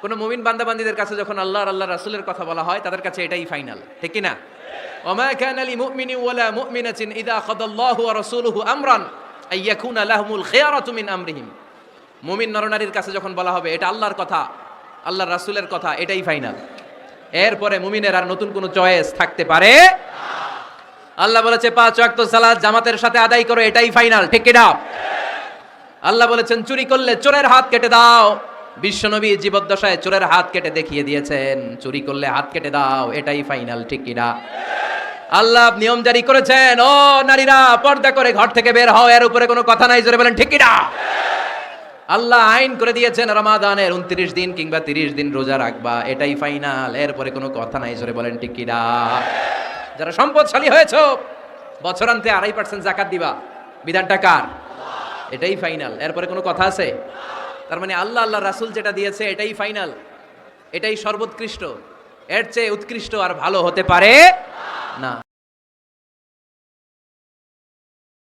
কোন মুমিন বান্দাবান্দীদের কাছে যখন আল্লাহ আর আল্লাহ রাসূলের কথা বলা হয় তাদের কাছে এটাই ফাইনাল, ঠিক কি না? ওমা কানা লিমুমিনিন ওয়ালা মুমিনাতিন ইযা কাদাল্লাহু ওয়া রাসূলুহু আমরান আইয়াকুনা লাহুমুল খিয়ারাতু মিন আমরিহিম। মুমিন নরনারীর কাছে যখন বলা হবে এটা আল্লাহর কথা, আল্লাহর রাসূলের কথা, এটাই ফাইনাল। এরপরে মুমিনের আর নতুন কোনো চয়েস থাকতে পারে না। আল্লাহ বলেছে 5 ওয়াক্ত সালাত জামাতের সাথে আদায় করো, এটাই ফাইনাল, ঠিক কি না? আল্লাহ বলেছেন চুরি করলে চোরের হাত কেটে দাও। বিশ্বনবী জীবদ্দশায় চোরের হাত কেটে দেখিয়ে দিয়েছেন, চুরি করলে হাত কেটে দাও, এটাই ফাইনাল, ঠিক কি না? আল্লাহ নিয়ম জারি করেছেন, ও নারীরা পর্দা করে ঘর থেকে বের হও, এর উপরে কোনো কথা নাই, জোরে বলেন ঠিক কি না? আল্লাহ আইন করে দিয়েছেন রমাদানের 29 দিন কিংবা 30 দিন রোজা রাখবা, এটাই ফাইনাল, এরপরে কোনো কথা নাই, জোরে বলেন ঠিক কি না? যারা সম্পদশালী হয়েছো বছরান্তে 2.5% যাকাত দিবা, বিধানটা কার? এটাই ফাইনাল, এরপরে কোনো কথা আছে? তার মানে আল্লাহ আল্লাহ রাসূল যেটা দিয়েছে এটাই ফাইনাল, এটাই সর্বোৎকৃষ্ট, এর চেয়ে উৎকৃষ্ট আর ভালো হতে পারে না।